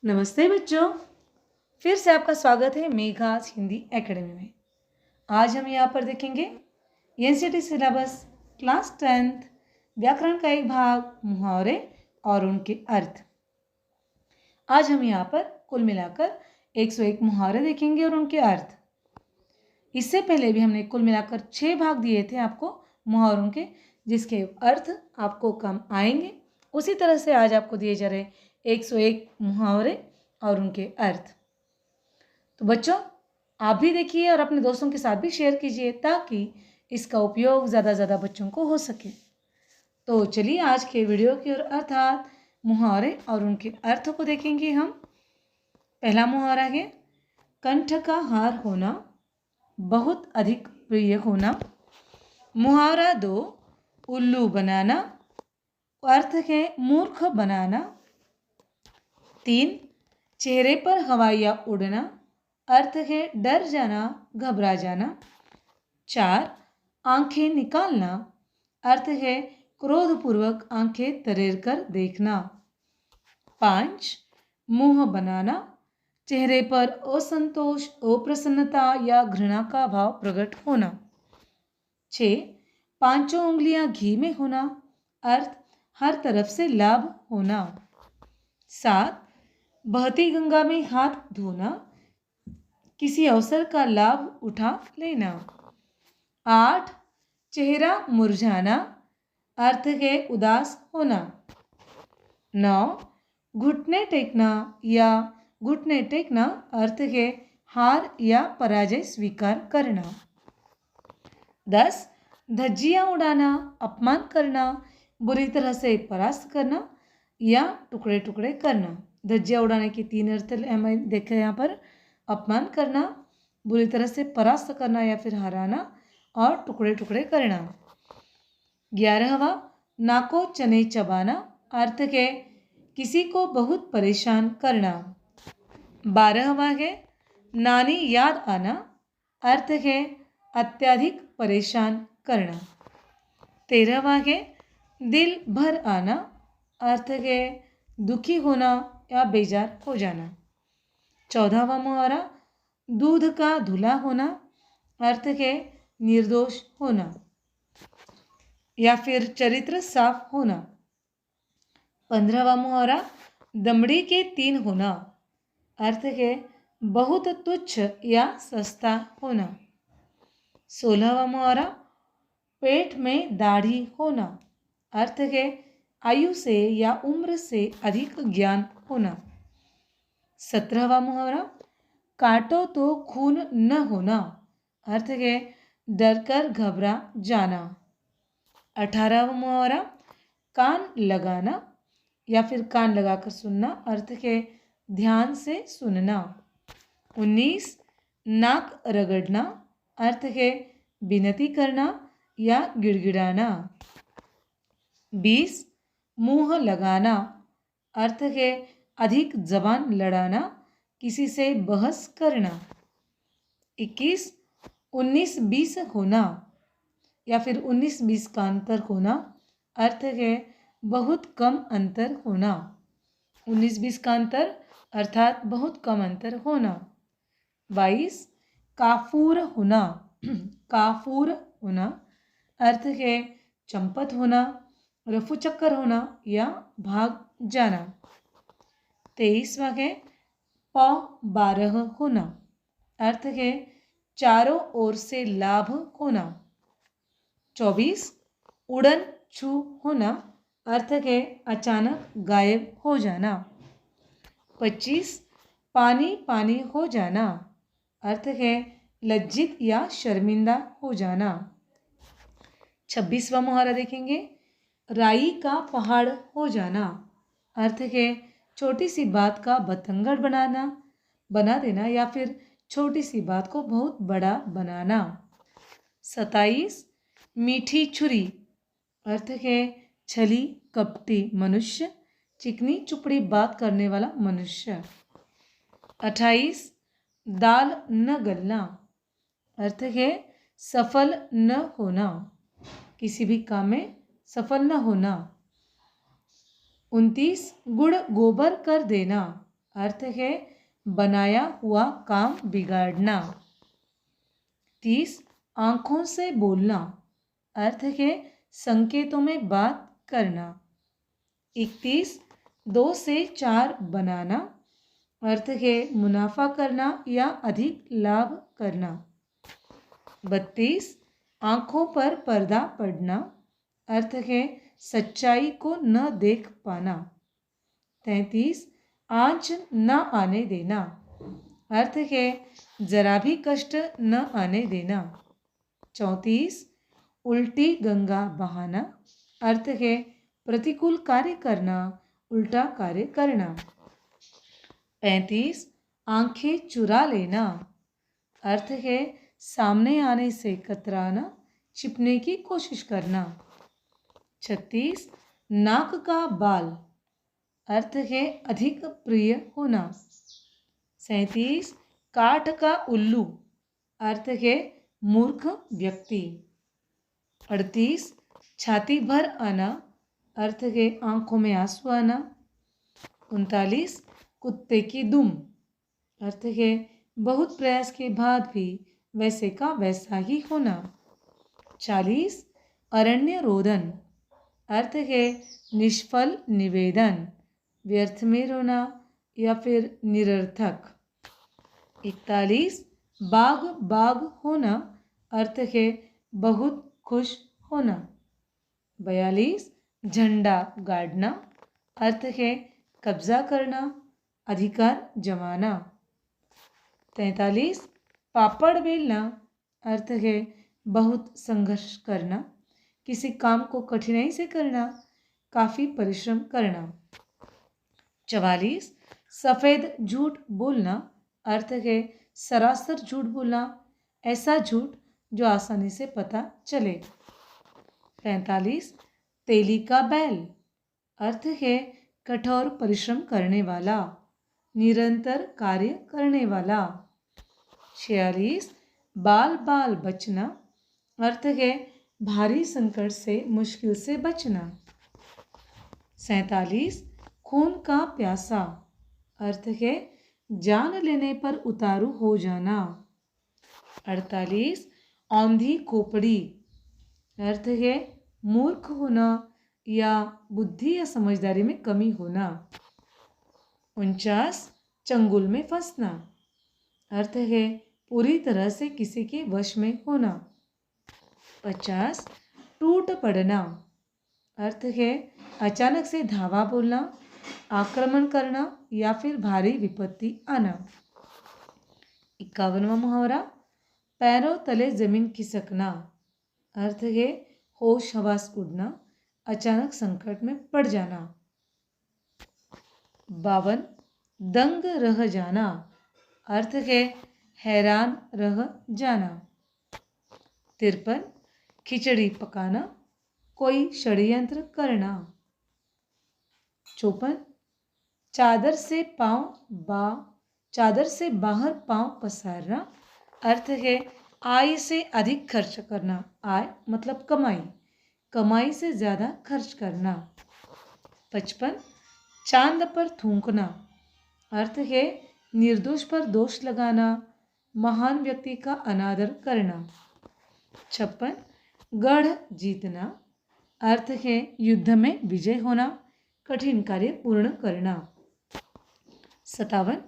नमस्ते बच्चों। फिर से आपका स्वागत है मेघास हिंदी एकेडमी में। आज हम यहाँ पर देखेंगे एनसीईआरटी सिलेबस क्लास 10th व्याकरण का एक भाग मुहावरे और उनके अर्थ। आज हम यहाँ पर कुल मिलाकर 101 मुहावरे देखेंगे और उनके अर्थ। इससे पहले भी हमने कुल मिलाकर 6 भाग दिए थे आपको मुहावरों के, जिसके अर्थ आपको कम आएंगे। उसी तरह से आज आपको दिए जा रहे 101 मुहावरे और उनके अर्थ। तो बच्चों, आप भी देखिए और अपने दोस्तों के साथ भी शेयर कीजिए ताकि इसका उपयोग ज़्यादा से ज़्यादा बच्चों को हो सके। तो चलिए आज के वीडियो की ओर अर्थात मुहावरे और उनके अर्थ को देखेंगे हम। पहला मुहावरा है कंठ का हार होना, बहुत अधिक प्रिय होना। मुहावरा 2 उल्लू बनाना, अर्थ है मूर्ख बनाना। 3 चेहरे पर हवाइयाँ उड़ना, अर्थ है डर जाना, घबरा जाना। 4 आंखें निकालना, अर्थ है क्रोधपूर्वक आंखें तरेर कर देखना। 5 मुंह बनाना, चेहरे पर असंतोष, अप्रसन्नता या घृणा का भाव प्रकट होना। 6 पांचों उंगलियां घी में होना, अर्थ हर तरफ से लाभ होना। 7 बहती गंगा में हाथ धोना, किसी अवसर का लाभ उठा लेना। 8 चेहरा मुरझाना, अर्थ है उदास होना। 9 घुटने टेकना या घुटने टेकना, अर्थ है हार या पराजय स्वीकार करना। 10 धज्जियां उड़ाना, अपमान करना, बुरी तरह से परास्त करना या टुकड़े टुकड़े करना। धज्जियां उड़ाने की 3 अर्थ हमें देखे यहाँ पर। अपमान करना, बुरी तरह से परास्त करना या फिर हराना, और टुकड़े टुकड़े करना। 11वां नाको चने चबाना, अर्थ है किसी को बहुत परेशान करना। 12वां है नानी याद आना, अर्थ है अत्यधिक परेशान करना। 13वां है दिल भर आना, अर्थ है दुखी होना या बेजार हो जाना। 14वां मुहावरा दूध का धुला होना, अर्थ है निर्दोष होना या फिर चरित्र साफ होना। 15वां मुहावरा दमड़ी के 3 होना, अर्थ है बहुत तुच्छ या सस्ता होना। 16वां मुहावरा पेट में दाढ़ी होना, अर्थ है आयु से या उम्र से अधिक ज्ञान होना। 17वां मुहावरा काटो तो खून न होना, अर्थ है डर कर घबरा जाना। 18वां मुहावरा कान लगाना या फिर कान लगाकर सुनना, अर्थ है ध्यान से सुनना। 19 नाक रगड़ना, अर्थ है विनती करना या गिड़गिड़ाना। 20 मुंह लगाना, अर्थ है अधिक जबान लड़ाना, किसी से बहस करना। 21 19-20 होना या फिर 19-20 का अंतर होना, अर्थ है बहुत कम अंतर होना। 19-20 का अंतर अर्थात बहुत कम अंतर होना। 22 काफूर होना, काफूर होना, अर्थ है चंपत होना, रफू चक्कर होना या भाग जाना। 23वां है पौ 12 होना, अर्थ है चारों ओर से लाभ होना। 24 उड़न छू होना, अर्थ है अचानक गायब हो जाना। 25 पानी पानी हो जाना, अर्थ है लज्जित या शर्मिंदा हो जाना। 26वां मुहावरा देखेंगे राई का पहाड़ हो जाना, अर्थ है छोटी सी बात का बतंगड़ बना देना या फिर छोटी सी बात को बहुत बड़ा बनाना। 27 मीठी छुरी, अर्थ है छली कपटी मनुष्य, चिकनी चुपड़ी बात करने वाला मनुष्य। 28 दाल न गलना, अर्थ है सफल न होना, किसी भी काम में सफल न होना। 29 गुड़ गोबर कर देना, अर्थ है बनाया हुआ काम बिगाड़ना। 30 आँखों से बोलना, अर्थ है संकेतों में बात करना। 31 2 से 4 बनाना, अर्थ है मुनाफा करना या अधिक लाभ करना। 32 आँखों पर पर्दा पड़ना, अर्थ है सच्चाई को न देख पाना। 33 आँच न आने देना, अर्थ है जरा भी कष्ट न आने देना। 34 उल्टी गंगा बहाना, अर्थ है प्रतिकूल कार्य करना, उल्टा कार्य करना। 35 आंखें चुरा लेना, अर्थ है सामने आने से कतराना, छिपने की कोशिश करना। 36 नाक का बाल, अर्थ है अधिक प्रिय होना। 37 काठ का उल्लू, अर्थ है मूर्ख व्यक्ति। 38 छाती भर आना, अर्थ है आंखों में आंसू आना। 39 कुत्ते की दुम, अर्थ है बहुत प्रयास के बाद भी वैसे का वैसा ही होना। 40 अरण्य रोदन, अर्थ है निष्फल निवेदन, व्यर्थ में रोना या फिर निरर्थक। 41 बाग बाग होना, अर्थ है बहुत खुश होना। 42 झंडा गाड़ना, अर्थ है कब्जा करना, अधिकार जमाना। 43 पापड़ बेलना, अर्थ है बहुत संघर्ष करना, किसी काम को कठिनाई से करना, काफ़ी परिश्रम करना। 44 सफ़ेद झूठ बोलना, अर्थ है सरासर झूठ बोलना, ऐसा झूठ जो आसानी से पता चले। 45 तेली का बैल, अर्थ है कठोर परिश्रम करने वाला, निरंतर कार्य करने वाला। 46 बाल बाल बचना, अर्थ है भारी संकट से मुश्किल से बचना। 47 खून का प्यासा, अर्थ है जान लेने पर उतारू हो जाना। 48 औंधी खोपड़ी, अर्थ है मूर्ख होना या बुद्धि या समझदारी में कमी होना। 49 चंगुल में फंसना, अर्थ है पूरी तरह से किसी के वश में होना। 50 टूट पड़ना, अर्थ है अचानक से धावा बोलना, आक्रमण करना या फिर भारी विपत्ति आना। 51वां मुहावरा पैरों तले जमीन खिसकना, अर्थ है होश हवास उड़ना, अचानक संकट में पड़ जाना। 52 दंग रह जाना, अर्थ है हैरान रह जाना। 53 खिचड़ी पकाना, कोई षड्यंत्र करना। 54 चादर से बाहर पांव पसारना, अर्थ है आय से अधिक खर्च करना, आय मतलब कमाई, कमाई से ज़्यादा खर्च करना। 55 चांद पर थूकना, अर्थ है निर्दोष पर दोष लगाना, महान व्यक्ति का अनादर करना। 56 गढ़ जीतना, अर्थ है युद्ध में विजय होना, कठिन कार्य पूर्ण करना। 57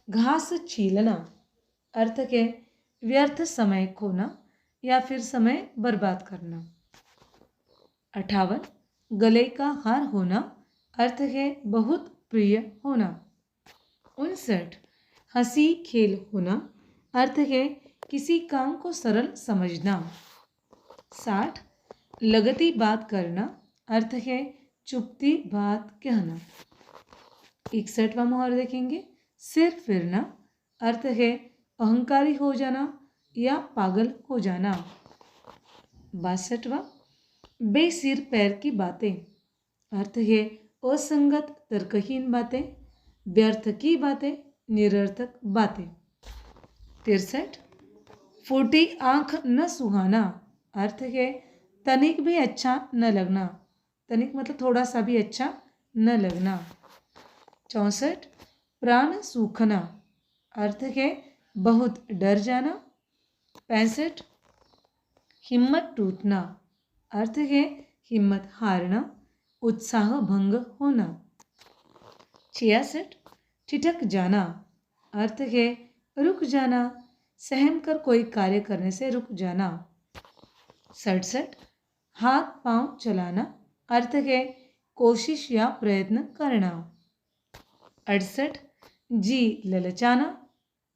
घास छीलना, अर्थ है व्यर्थ समय खोना या फिर समय बर्बाद करना। 58 गले का हार होना, अर्थ है बहुत प्रिय होना। 59 हंसी खेल होना, अर्थ है किसी काम को सरल समझना। 60 लगती बात करना, अर्थ है चुपती बात कहना। 61वां मुहावरा देखेंगे सिर फिरना, अर्थ है अहंकारी हो जाना या पागल हो जाना। 62वां बेसिर पैर की बातें, अर्थ है असंगत तर्कहीन बातें, व्यर्थ की बातें, निरर्थक बातें। 63 फूटी आँख न सुहाना, अर्थ है तनिक भी अच्छा न लगना, तनिक मतलब थोड़ा सा भी अच्छा न लगना। 64 प्राण सूखना अर्थ है बहुत डर जाना। 65 हिम्मत टूटना अर्थ है हिम्मत हारना, उत्साह भंग होना। 66 ठिठक जाना अर्थ है रुक जाना, सहम कर कोई कार्य करने से रुक जाना। 67 हाथ पांव चलाना अर्थ है कोशिश या प्रयत्न करना। 68 जी ललचाना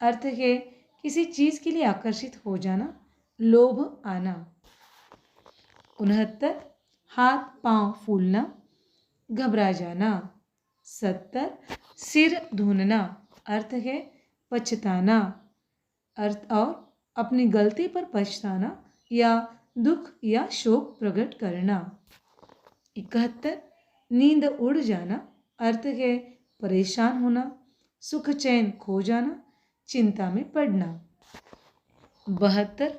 अर्थ है किसी चीज के लिए आकर्षित हो जाना, लोभ आना। 69 हाथ पांव फूलना, घबरा जाना। 70 सिर धुनना अर्थ है पछताना अर्थ और अपनी गलती पर पछताना या दुख या शोक प्रकट करना। 71 नींद उड़ जाना अर्थ है परेशान होना, सुख चैन खो जाना, चिंता में पड़ना। 72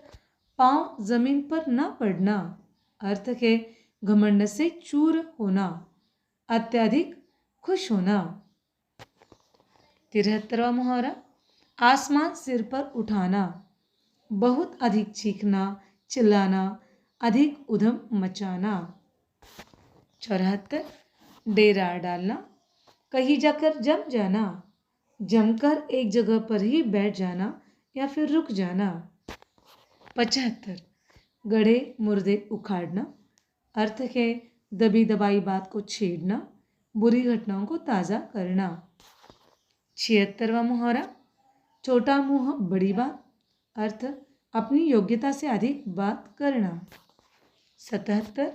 पांव जमीन पर न पड़ना अर्थ है घमंड से चूर होना, अत्यधिक खुश होना। 73वां मुहावरा आसमान सिर पर उठाना, बहुत अधिक चीखना, चिल्लाना, अधिक उधम मचाना। 74 डेरा डालना कहीं जाकर जम जाना, जमकर एक जगह पर ही बैठ जाना या फिर रुक जाना। 75 गड़े मुर्दे उखाड़ना अर्थ है दबी दबाई बात को छेड़ना, बुरी घटनाओं को ताज़ा करना। 76वां मुहावरा छोटा मुंह बड़ी बात अर्थ अपनी योग्यता से अधिक बात करना। 77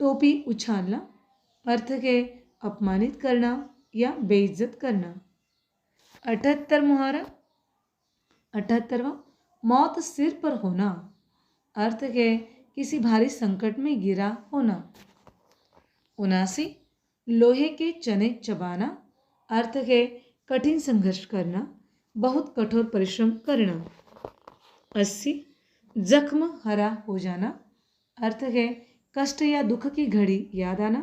टोपी उछालना अर्थ है अपमानित करना या बेइज्जत करना। 78 मुहावरा 78वां मौत सिर पर होना अर्थ है किसी भारी संकट में गिरा होना। 79 लोहे के चने चबाना अर्थ है कठिन संघर्ष करना, बहुत कठोर परिश्रम करना। 80 जख्म हरा हो जाना अर्थ है कष्ट या दुख की घड़ी याद आना,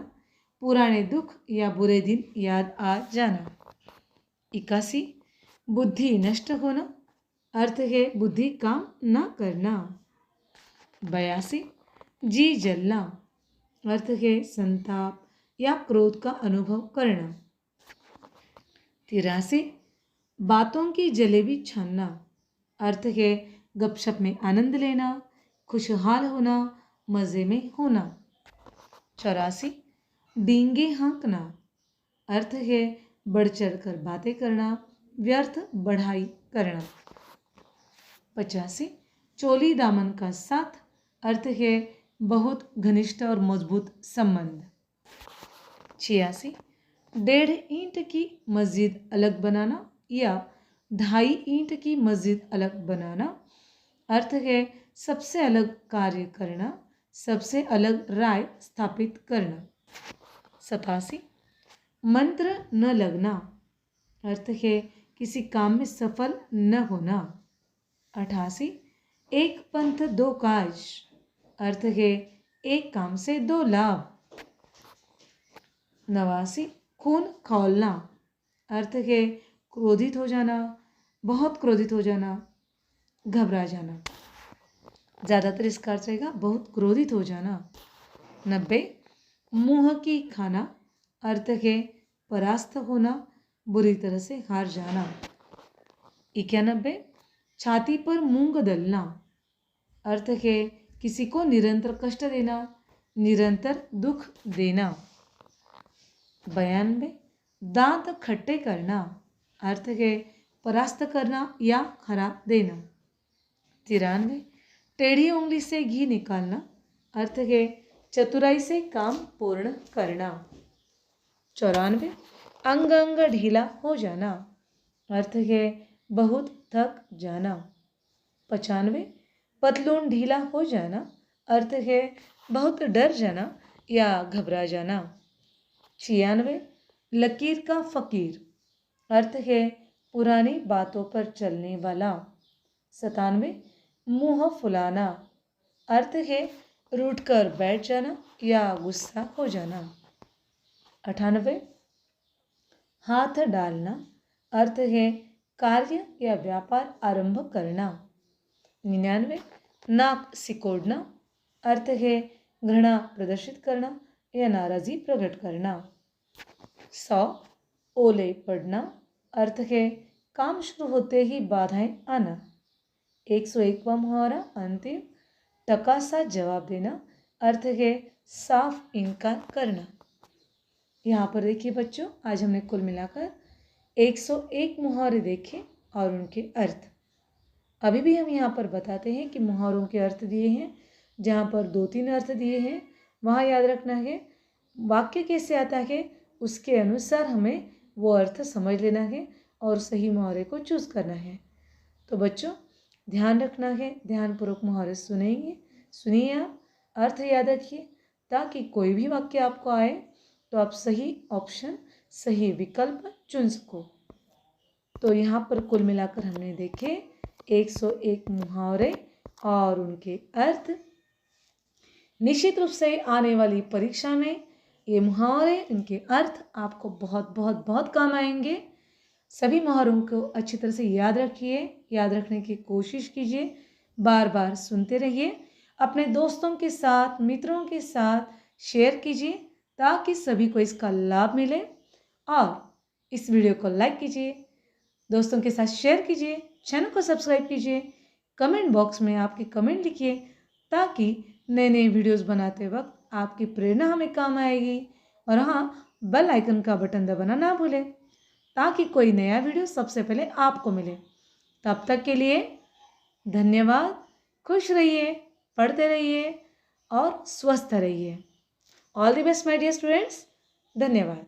पुराने दुख या बुरे दिन याद आ जाना। 81 बुद्धि नष्ट होना अर्थ है बुद्धि काम न करना। 82 जी जलना अर्थ है संताप या क्रोध का अनुभव करना। 83 बातों की जलेबी छानना अर्थ है गपशप में आनंद लेना, खुशहाल होना, मज़े में होना। 84 डींगे हाँकना अर्थ है बढ़ चढ़ कर बातें करना, व्यर्थ बढ़ाई करना। 85 चोली दामन का साथ अर्थ है बहुत घनिष्ठ और मजबूत संबंध। 86 1.5 ईंट की मस्जिद अलग बनाना या 2.5 ईंट की मस्जिद अलग बनाना अर्थ है सबसे अलग कार्य करना, सबसे अलग राय स्थापित करना। 87 मंत्र न लगना अर्थ है किसी काम में सफल न होना। 88 एक पंथ दो काज अर्थ है एक काम से 2 लाभ। 89 खून खौलना अर्थ है क्रोधित हो जाना, बहुत क्रोधित हो जाना, घबरा जाना। ज़्यादातर इसका अर्थ रहेगा बहुत क्रोधित हो जाना। 90 मुंह की खाना अर्थ है परास्त होना, बुरी तरह से हार जाना। 91 छाती पर मूंग दलना अर्थ है किसी को निरंतर कष्ट देना, निरंतर दुख देना। 92 दांत खट्टे करना अर्थ है परास्त करना या हरा देना। 93 टेढ़ी उंगली से घी निकालना अर्थ है चतुराई से काम पूर्ण करना। 94 अंग अंग ढीला हो जाना अर्थ है बहुत थक जाना। 95 पतलून ढीला हो जाना अर्थ है बहुत डर जाना या घबरा जाना। 96 लकीर का फकीर अर्थ है पुरानी बातों पर चलने वाला। 97 मुंह फुलाना अर्थ है रूठकर बैठ जाना या गुस्सा हो जाना। 98 हाथ डालना अर्थ है कार्य या व्यापार आरंभ करना। 99 नाक सिकोड़ना, अर्थ है घृणा प्रदर्शित करना या नाराजगी प्रकट करना। 100 ओले पड़ना, अर्थ है काम शुरू होते ही बाधाएं आना। 101वां मुहावरा अंतिम टका सा जवाब देना, अर्थ है साफ इनकार करना। यहाँ पर देखिए बच्चों, आज हमने कुल मिलाकर 101 मुहावरे देखे और उनके अर्थ। अभी भी हम यहाँ पर बताते हैं कि मुहावरों के अर्थ दिए हैं। जहाँ पर 2-3 अर्थ दिए हैं वहाँ याद रखना है वाक्य कैसे आता है उसके अनुसार हमें वो अर्थ समझ लेना है और सही मुहावरे को चूज़ करना है। तो बच्चों ध्यान रखना है, ध्यानपूर्वक मुहावरे सुनिए आप, अर्थ याद रखिए ताकि कोई भी वाक्य आपको आए तो आप सही ऑप्शन, सही विकल्प चुन सको। तो यहाँ पर कुल मिलाकर हमने देखे 101 मुहावरे और उनके अर्थ। निश्चित रूप से आने वाली परीक्षा में ये मुहावरे, इनके अर्थ आपको बहुत बहुत बहुत काम आएंगे। सभी मुहावरों को अच्छी तरह से याद रखिए, याद रखने की कोशिश कीजिए, बार बार सुनते रहिए, अपने दोस्तों के साथ, मित्रों के साथ शेयर कीजिए ताकि सभी को इसका लाभ मिले। और इस वीडियो को लाइक कीजिए, दोस्तों के साथ शेयर कीजिए, चैनल को सब्सक्राइब कीजिए, कमेंट बॉक्स में आपके कमेंट लिखिए ताकि नए नए वीडियोस बनाते वक्त आपकी प्रेरणा हमें काम आएगी। और हाँ, बेल आइकन का बटन दबाना ना भूलें ताकि कोई नया वीडियो सबसे पहले आपको मिले। तब तक के लिए धन्यवाद। खुश रहिए, पढ़ते रहिए और स्वस्थ रहिए। All the best my dear students. धन्यवाद।